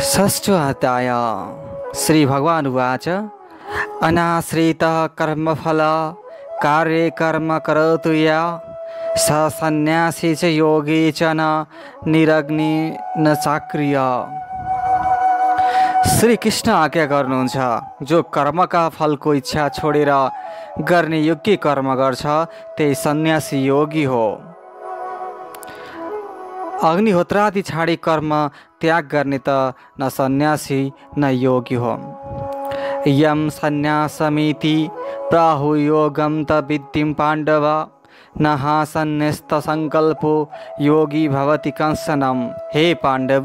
षष्ठोऽध्याय श्रीभगवानुवाच अनाश्रितः कर्मफल कार्ये कर्म करोतु या स सन्न्यासी च योगी च न निरग्नि न चाक्रिय। श्री कृष्ण आज्ञा गर्नुहुन्छ, जो कर्मका फलको इच्छा छोडेर गर्ने योग्य कर्म गर्छ त्यही सन्यासी योगी हो। अग्निहोत्रादि छाडी कर्म त्याग गर्ने त न सन्यासी न योगी हो। यम सन्यासमिति प्राहु योगम त विद्धिं पाण्डव न सन्न्यस्त संकल्पो योगी भवति कंसनम। हे पाण्डव,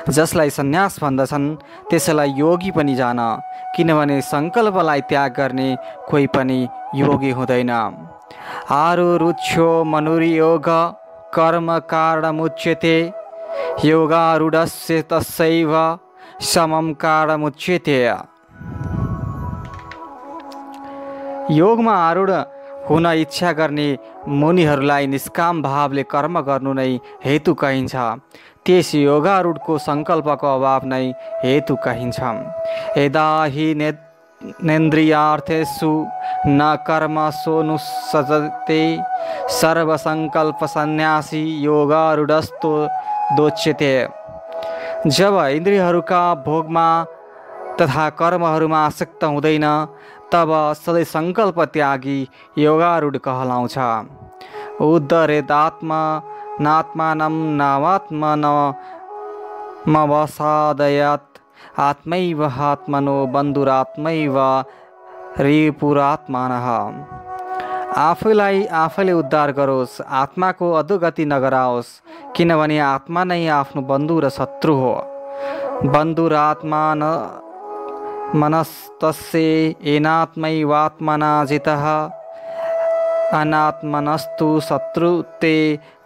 जसलाई सन्यास भन्दछन् त्यसलाई योगी पनि जान, किनभने संकल्पलाई त्याग गर्ने कोही पनि योगी हुँदैन। आरुरुच्छो मनुर्योग कर्म कारणमुच्यते योगारूढस्य तस्यैव समं कारणमुच्यते। योगमा आरूढ हुन इच्छा गर्ने मुनिहरूलाई निष्काम भावले कर्म गर्नु नै हेतु कहिन्छ। त्यस योगारूढको संकल्पको अभाव नै हेतु कहिन्छ। यदा हि नेन्द्रियार्थेषु न कर्मसोऽनुसजते सर्वसंकल्प सन्यासी योगारूढस्तो दोच्यते। जब इन्द्रियहरूका भोगमा तथा कर्महरूमा आसक्त हुँदैन तब सधैँ संकल्प त्यागी योगारूढ कहलाउँछ। उद्धरेदात्मनात्मानं नावात्मनमवसादयात् आत्मैव आत्मनो बन्धुरात्मैव रिपुरात्मानः। आफूलाई आफूले उद्धार गरोस्, आत्माको अधोगति नगराओस्, किनभने आत्मा नै आफ्नो बन्धु र शत्रु हो। बन्धुरात्मान मनस्तस्य येनात्मैवात्मना जितः अनात्मनस्तु शत्रुते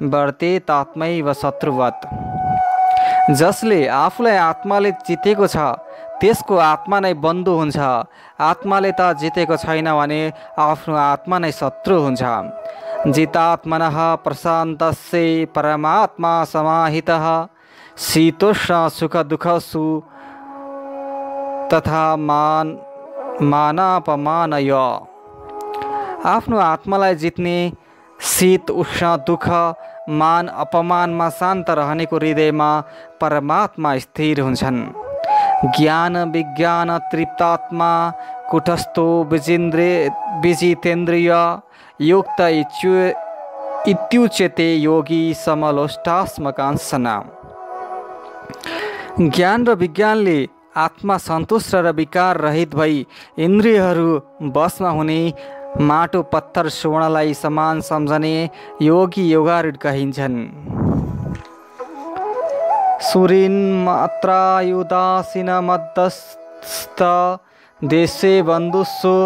वर्तेतात्मैव शत्रुवत्। जसले आफूलाई आत्माले जितेको छ त्यसको आत्मा नै बन्धु हुन्छ। आत्माले त जितेको छैन भने आफ्नो आत्मा नै शत्रु हुन्छ। जितात्मनः प्रशान्तस्य परमात्मा समाहितः शीतोष्ण सुख दुःखसु तथा मानापमानय। आफ्नो आत्मालाई जित्ने शीत उष्ण दुःख मान अपमानमा शान्त रहनेको हृदयमा परमात्मा स्थिर हुन्छन्। ज्ञान विज्ञान तृप्तात्मा कुटस्थो विजितेन्द्रिय युक्त इत्युच्यते योगी समलोष्टास्मकांसना। ज्ञान र विज्ञानले आत्मा सन्तुष्ट र विकार रहित भई इन्द्रियहरू बसमा हुने माटो पत्थर सुवर्णलाई समान सम्झने योगी योगारूढ कहिन्छन्। सुरीन्मात्रायुदासीन मध्यस्थ देशे बन्धुषु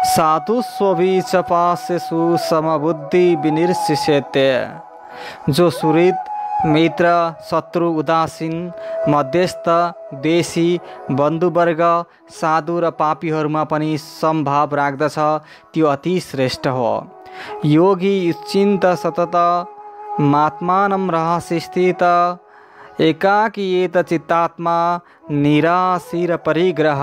साधुष्वभिच पास्यसु समबुद्धि विनिर्शिष्यते। जो सुहृद मित्र शत्रु उदासीन मध्यस्थ देशी बन्धुवर्ग साधु र पापीहरूमा पनि समभाव राख्दछ त्यो अति श्रेष्ठ हो। योगी चिन्त सतत मात्मानं रहस्य स्थित एकाकीयेत चित्तात्मा निराशीर परिग्रह।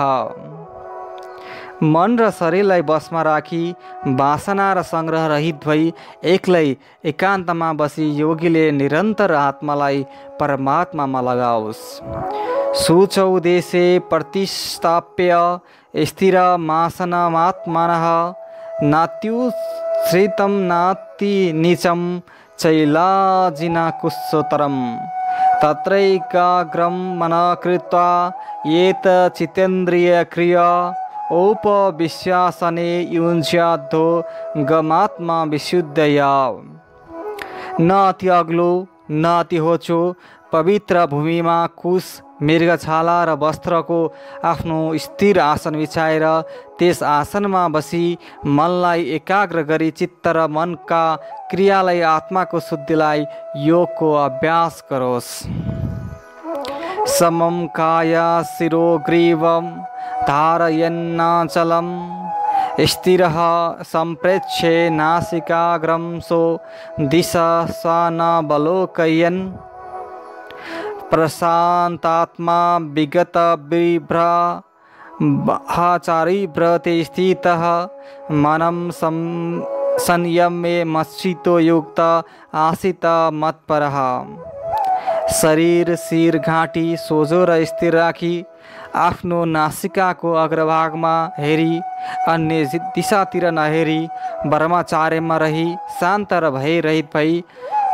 मन र शरीरलाई बसमा राखी वासना र संग्रह रहित भई एक्लै एकान्तमा बसी योगीले निरन्तर आत्मालाई परमात्मामा लगाओस्। शुचौ देशे प्रतिष्ठाप्य स्थिर मासनमात्मनः नात्युच्छ्रितं नाति नीचं चैलाजिना कुस्सोतरम्। तत्रैकाग्रं मनः कृत्वा येत चित्तेन्द्रिय क्रिया उपविश्यासने युञ्ज्याद्धो गमात्मा विशुद्धया। न अति अग्लो न अति होचो पवित्र भूमिमा कुश मृगछाला र वस्त्रको आफ्नो स्थिर आसन बिछाएर त्यस आसनमा बसी मनलाई एकाग्र गरी चित्त र मनका क्रियालाई आत्माको शुद्धिलाई योगको अभ्यास गरोस्। समं काय शिरोग्रीवं धारयन्नाचलं स्थिरः सम्प्रेक्ष्य नासिकाग्रं सो दिशा स न बलोकयन्। प्रशान्तात्मा विगत विभ्रहाचारी व्रते स्थितः मनम संयमे मच्चितो युक्त आसित मत्परः। शरीर शिर घाँटी सोझो र स्थिर राखी आफ्नो नासिकाको अग्रभागमा हेरी अन्य दिशातिर नहेरी ब्रह्मचार्यमा रही शान्त र भयरहित भई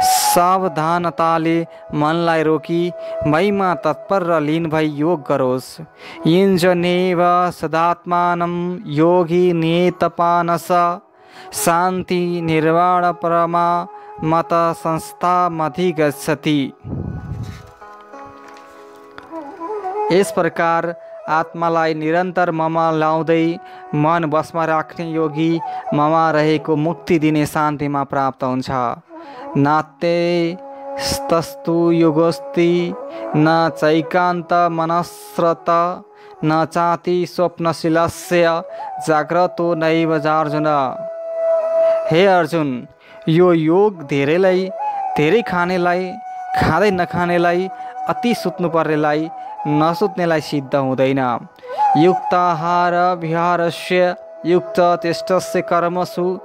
सावधानताले मनलाई रोकी मईमा तत्पर र लीन भई योग गरोस्। युञ्जनेव सदात्मानं योगी नियतपानस शान्ति निर्वाण परमा मत संस्थामधिगच्छति। इस प्रकार आत्मालाई निरन्तर ममा लाउँदै मन बसमा राख्ने योगी ममा रहेको मुक्ति दिने शान्तिमा प्राप्त हुन्छ। नाते तस्तु योगस्ति न चैकान्त मनस्रत न चाति स्वप्नशीलस्य जाग्रतो नैव अर्जुन। हे अर्जुन, यो योग धेरै खानेलाई, खाँदै नखानेलाई, अति सुत्नुपर्नेलाई, नसुत्नेलाई सिद्ध हुँदैन। युक्ताहार विहारस्य युक्त तिष्ठस्य कर्मसु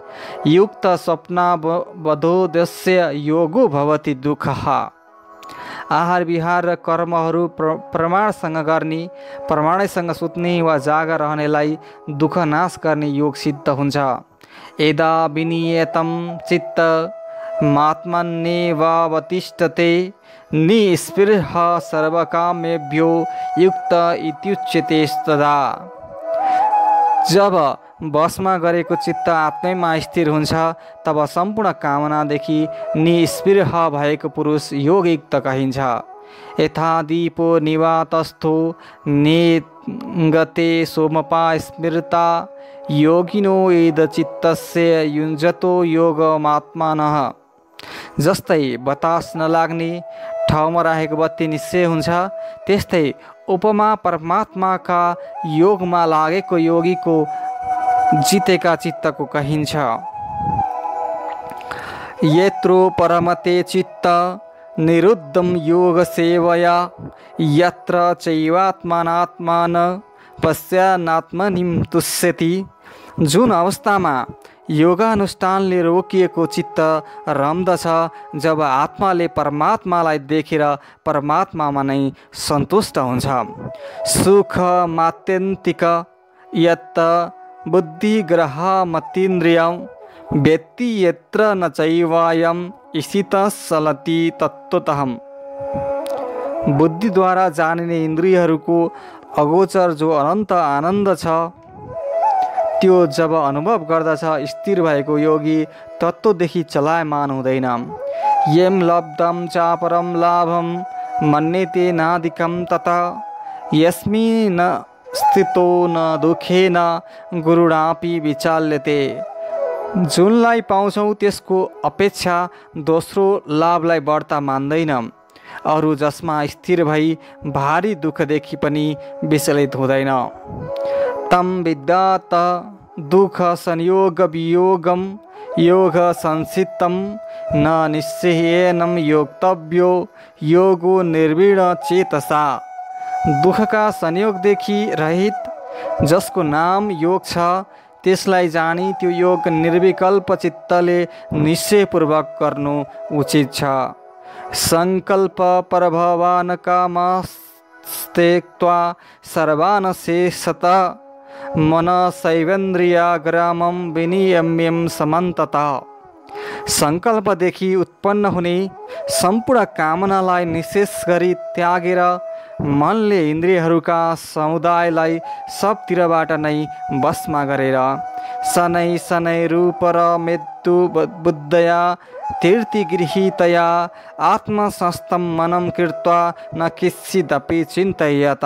युक्त स्वप्नावबोधस्य योगो भवति दुःखः। आहार विहार र कर्महरू प्रमाणसँग गर्ने, प्रमाणैसँग सुत्ने वा जागा रहनेलाई दुःख नाश गर्ने योग सिद्ध हुन्छ। यदा विनियतं चित्त मात्मन्येवावतिष्ठते निस्पृह सर्वकामेभ्यो युक्त इत्युच्यते तदा। जब बसमा गरेको चित्त आत्मैमा स्थिर हुन्छ तब सम्पूर्ण कामनादेखि निस्पृह भएको पुरुष योगयुक्त कहिन्छ। यथा दीपो निवातस्थो नेङ्गते सोमपा स्मृता योगिनो यद चित्तस्य युञ्जतो योगमात्मानः। जस्तै बतास नलाग्ने ठाउँमा राखेको बत्ती निश्चय हुन्छ, त्यस्तै उपमा परमात्माका योगमा लागेको योगीको जितेका चित्तको कहिन्छ। यत्रो परमते चित्त निरुद्धं योग सेवया यत्र चैवात्मानात्मान पश्यानात्मनिं तुष्यति। जुन अवस्थामा योगानुष्ठानले रोकिएको चित्त रम्दछ, जब आत्माले परमात्मालाई देखेर परमात्मामा नै सन्तुष्ट हुन्छ। सुख मात्यन्तिक यत् बुद्धिग्रहमतीन्द्रियं व्यक्ति यत्र न चैवायं स्थितः चलति तत्त्वतः। बुद्धिद्वारा जानिने इन्द्रियहरूको अगोचर जो अनन्त आनन्द छ, त्यो जब अनुभव गर्दछ स्थिर भएको योगी तत्त्वदेखि चलायमान हुँदैन। यम लब्धम चापरम लाभम मन्यते नादिकम तथा यस्मिन् स्थितो न दुखेन गुरुणापि विचाल्यते। जुनलाई पाउँछौँ त्यसको अपेक्षा दोस्रो लाभलाई बढ्ता मान्दैन। अरू जसमा स्थिर भई भारी दुःखदेखि पनि विचलित हुँदैन। तम विद्यात दुःख संयोग वियोगम योग संसितम न निश्चयेनं योक्तव्यो योगो निर्वीण चेतसा। दुःखका संयोगदेखि रहित जसको नाम योग छ, त्यसलाई जानी त्यो योग निर्विकल्प चित्तले निश्चयपूर्वक गर्नु उचित छ। संकल्प प्रभवान कामस्त्यक्त्वा सर्वान् शेषतः मनसैवेन्द्रियाग्रामं विनियम्यं समन्ततः। संकल्पदेखि उत्पन्न हुने सम्पूर्ण कामनालाई निशेष गरी त्यागेर मनले इन्द्रियहरूका समुदायलाई सबतिरबाट नै बसमा गरेर शनै शनै रूप र मृत्यु बुद्धया तीर्तिगृहीतया आत्मसंस्थं मनं कृत्वा न किञ्चिदपि चिन्तयेत।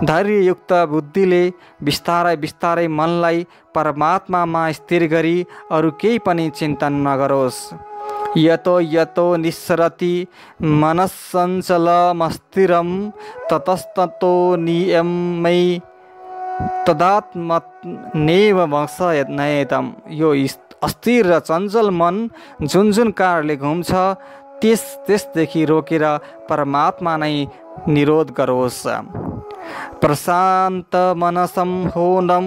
धैर्ययुक्त बुद्धिले बिस्तारै बिस्तारै मनलाई परमात्मामा स्थिर गरी अरू केही पनि चिन्तन नगरोस्। यतो यतो निस्सरति मनस्सञ्चलमस्थिरं ततस्ततो नियमै तदात्मनेव वशयन्येतं। यो अस्थिर र चञ्चल मन जुन जुन कारणले घुम्छ त्यसदेखि रोकेर परमात्मा नै निरोध गरोस्। प्रशान्त मनसं होनं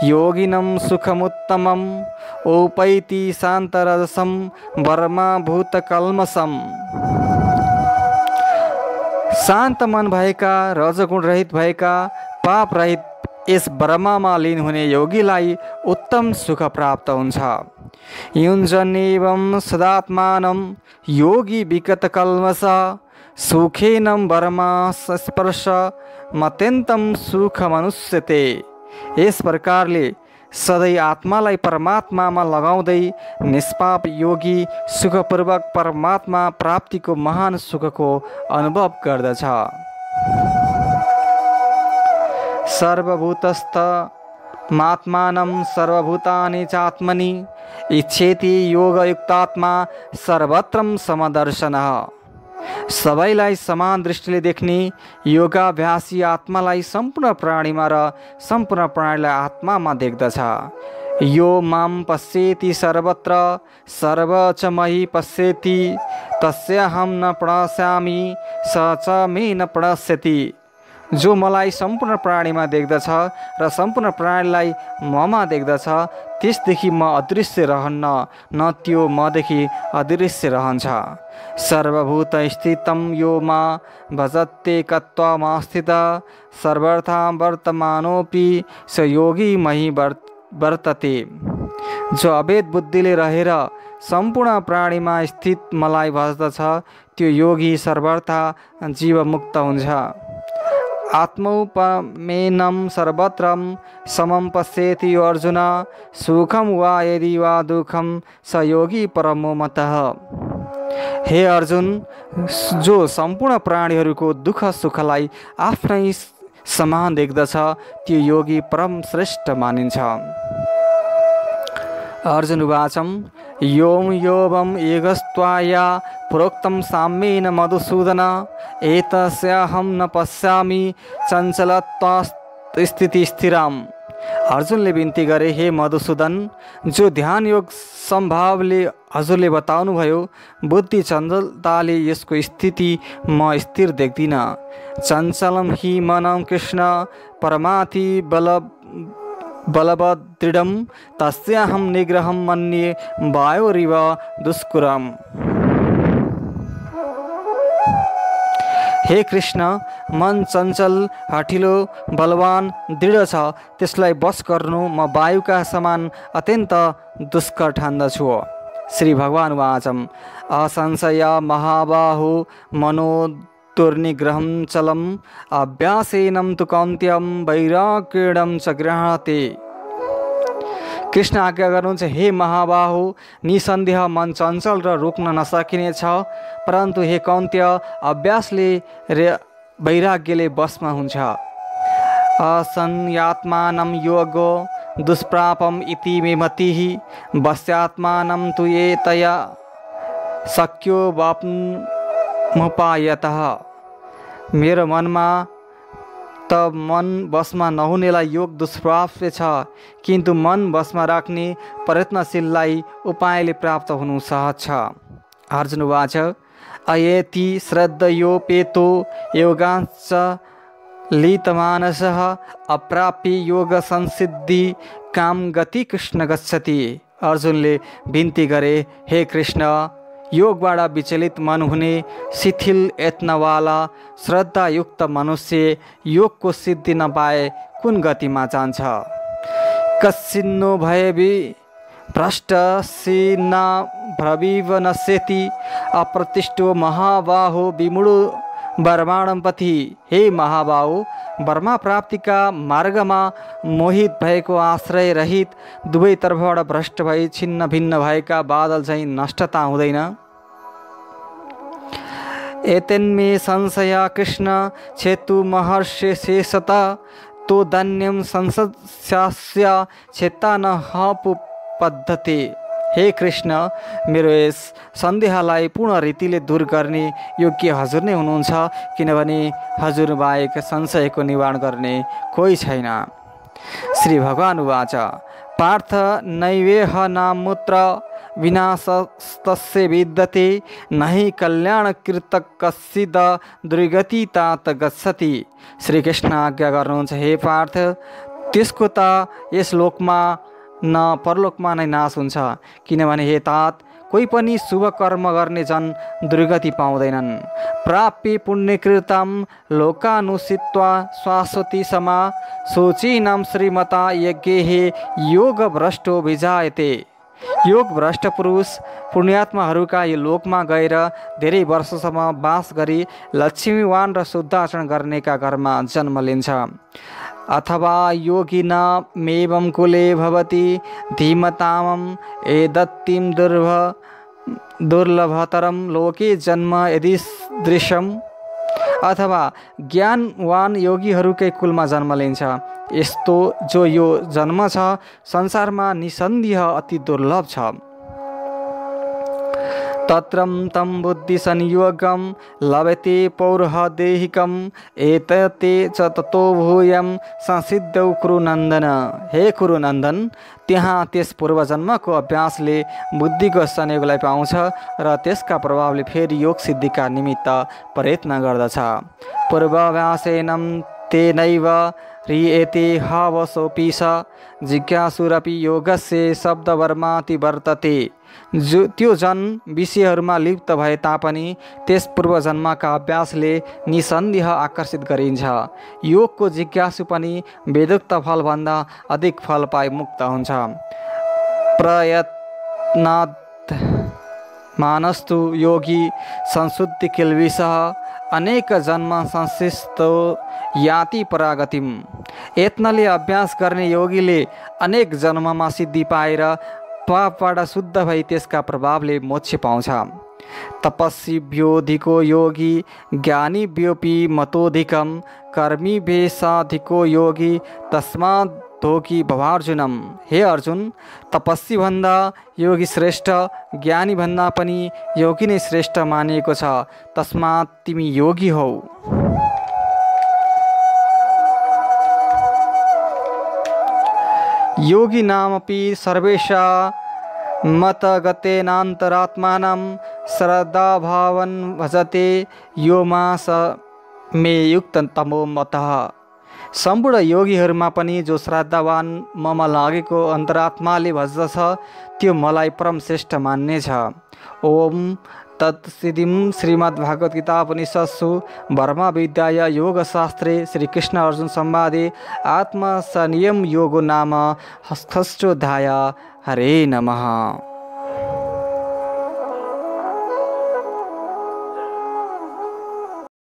योगिनं सुखमुत्तमम् औपैति शान्तरजसं वर्मा भूतकल्मषम्। शान्त मन भएका, रजगुण रहित भएका, पाप रहित यस ब्रह्ममा लीन हुने योगीलाई उत्तम सुख प्राप्त हुन्छ। युञ्जन्नेवं सदात्मानं योगी विगत कल्मष सुखेनं ब्रह्मा स्पर्श मत्यन्तं सुखमनुष्यते। यस प्रकारले सधैँ आत्मालाई परमात्मामा लगाउँदै निष्पाप योगी सुखपूर्वक परमात्मा प्राप्तिको महान सुखको अनुभव गर्दछ। सर्वभूतस्थ मात्मानं सर्वभूतानि चात्मनि इच्छेति योगयुक्तात्मा सर्वत्रं समदर्शनः। सबैलाई समान दृष्टिले देख्ने योगाभ्यासी आत्मालाई सम्पूर्ण प्राणीमा र सम्पूर्ण प्राणीलाई आत्मामा देख्दछ। यो माम पश्येति सर्वत्र सर्व च मयि पश्येति तस्याहं न प्रणश्यामि स च मे न प्रणश्यति। जो मलाई सम्पूर्ण प्राणीमा देख्दछ र सम्पूर्ण प्राणीलाई ममा देख्दछ त्यसदेखि म अदृश्य रहन्न, न त्यो मदेखि अदृश्य रहन्छ। सर्वभूत स्थितं यो मा भजत्येकत्वमास्थित सर्वथा वर्तमानोऽपि स योगी मही वर्तते। जो अभेद बुद्धिले रहेर सम्पूर्ण प्राणीमा स्थित मलाई भज्दछ त्यो योगी सर्वथा जीवमुक्त हुन्छ। आत्मौपमेनं सर्वत्रं समं पश्येति यो अर्जुन सुखम वा यदि वा दुःखम स योगी परमो मतः। हे अर्जुन, जो सम्पूर्ण प्राणीहरूको दुःख सुखलाई आफ्नै समान देख्दछ त्यो योगी परम श्रेष्ठ मानिन्छ। अर्जुन उवाचम् योम योवम एगस्त्वाया प्रोक्तं साम्येन मधुसूदन एतस्याहं न पश्यामि चञ्चलत्वात् स्थिति स्थिराम। अर्जुनले बिन्ती गरे, हे मधुसूदन, जो ध्यान योग सम्भावले हजुरले बताउनुभयो बुद्धि चञ्चलताले यसको स्थिति म स्थिर देख्दिनँ। चञ्चलं हि मनं कृष्ण परमाथि बलवदृढं तस्याहं निग्रहं मन्ये वायोरिव दुष्करम्। हे कृष्ण, मन चञ्चल हठिलो बलवान दृढ छ, त्यसलाई बस गर्नु म वायुका समान अत्यन्त दुष्कर ठान्दछु। श्री भगवान् वाचम् असंशया महाबाहो मनो दुर्निग्रहं चलम अभ्यासेनं तु कौन्त्यं वैराग्यं च गृह्णाति। कृष्ण आज्ञा गर्नुहुन्छ, हे महाबाहो, निसन्देह मन चञ्चल र रोक्न नसकिने छ, परन्तु हे कौन्त्य अभ्यासले वैराग्यले बसमा हुन्छ। असंयात्मानं योगो दुष्प्रापम इति मे मतिः वस्यात्मानं तु ये तया शक्यो वाप्मुपायतः। मेरो मनमा त मन बसमा नहुनेलाई योग दुष्प्राप्य छ, किन्तु मन बसमा राख्ने प्रयत्नशीललाई उपायले प्राप्त हुनु सहज छ। अर्जुन उवाच अयेति श्रद्धयोपेतो योगांश्च लीतमानसः अप्राप्य योग संसिद्धि काम गति कृष्ण गच्छति। अर्जुनले बिन्ती गरे, हे कृष्ण, योगबाट विचलित मन हुने शिथिल यत्नवाला श्रद्धायुक्त मनुष्य योगको सिद्धि नपाए कुन गतिमा जान्छ। कस्सिन्नो भयवि भ्रष्टसिन्ना भ्रविव नश्यति अप्रतिष्ठो महाबाहो विमूढो वर्माणं पथि। हे महाबाहो, वर्मा प्राप्तिका मार्गमा मोहित भएको आश्रय रहित दुवैतर्फबाट भ्रष्ट भई छिन्न भिन्न भएका बादल झैँ नष्टता हुँदैन। एतन्मे संशया कृष्ण छेतु महर्षि शेषत तो धन्यम संसस्यास्य छेता न हपु पद्धति। हे कृष्ण, मेरो यस सन्देहलाई पूर्ण रीतिले दूर गर्ने योग्य हजुर नै हुनुहुन्छ, किनभने हजुर बाहेक संशयको निवारण गर्ने कोही छैन। श्री भगवान् उवाच पार्थ नैवेह नामूत्र विनाशस्तस्य विद्यते नहि कल्याणकृत कस्सिद दुर्गति तात गच्छति। श्रीकृष्ण आज्ञा गर्नुहुन्छ, हे पार्थ, त्यसको त यस लोकमा न परलोकमा नै नाश हुन्छ। किनभने हे तात, कोही पनि शुभ कर्म गर्ने जन दुर्गति पाउँदैनन्। प्राप्य पुण्यकृतम लोकानुसित्वा शाश्वती समा सोचिनाम श्रीमता यज्ञे योग भ्रष्टो विजायते। योग भ्रष्ट पुरुष पुण्यात्माहरूका यो लोकमा गएर धेरै वर्षसम्म वास गरी लक्ष्मीवान र शुद्ध आचरण गर्नेका घरमा जन्म लिन्छ। अथवा योगिनामेवं कुले भवति धीमतामं एदत्तिं दुर्लभतरं लोके जन्म यदीदृशम्। अथवा ज्ञानवान योगीहरूकै कुलमा जन्म लिन्छ। यस्तो जो यो जन्म छ संसारमा निसन्देह अति दुर्लभ छ। तत्रं तं बुद्धि संयोगम लभते पौरहदेहिकम एतते च ततो भूयं संसिद्धौ कुरुनन्दन। हे कुरुनन्दन, त्यहाँ त्यस पूर्वजन्मको अभ्यासले बुद्धिको संयोगलाई पाउँछ र त्यसका प्रभावले फेरि योग सिद्धिका निमित्त प्रयत्न गर्दछ। पूर्वाभ्यासेनं तेनैव ह्रियते हावसोऽपि स जिज्ञासुरपि योगस्य शब्दवर्माति वर्तते। त्यो जन विषयहरूमा लिप्त भए तापनि त्यस पूर्वजन्मका अभ्यासले निसन्देह आकर्षित गरिन्छ। योगको जिज्ञासु पनि वेदोक्त फलभन्दा अधिक फल पाइ मुक्त हुन्छ। प्रयत्नात् मानस्तु योगी संशुद्धि किल्बिषः अनेक जन्म संशिष्टो याति परागतिम। यत्नले अभ्यास गर्ने योगीले अनेक जन्ममा सिद्धि पाएर पापबाट शुद्ध भई त्यसका प्रभावले मोक्ष पाउँछ। तपस्वीभ्योऽधिको योगी ज्ञानीभ्योऽपि मतोऽधिकं कर्मीभ्यसाधिको योगी तस्माद्धोकी भवार्जुनम। हे अर्जुन, तपस्वी भन्दा योगी श्रेष्ठ, ज्ञानी भन्दा पनि योगी नै श्रेष्ठ मानिएको छ। तस्मात् तिमी योगी हौ। योगी नामपि सर्वेषा मतगतेनान्तरात्मानं श्रद्धाभावं भजते यो मास मे युक्ततमो मतः। सम्पूर्ण योगीहरूमा पनि जो श्रद्धावान ममा लागेको अन्तरात्माले भज्दछ त्यो मलाई परम श्रेष्ठ मान्नेछ। ओम तत्सिद्धिं श्रीमद्भागवत गीता उपनिषत्सु ब्रह्म विद्याया योगशास्त्रे श्रीकृष्ण अर्जुन संवादे आत्मसंयम योगो नाम षष्ठोऽध्याय। हरे नमः।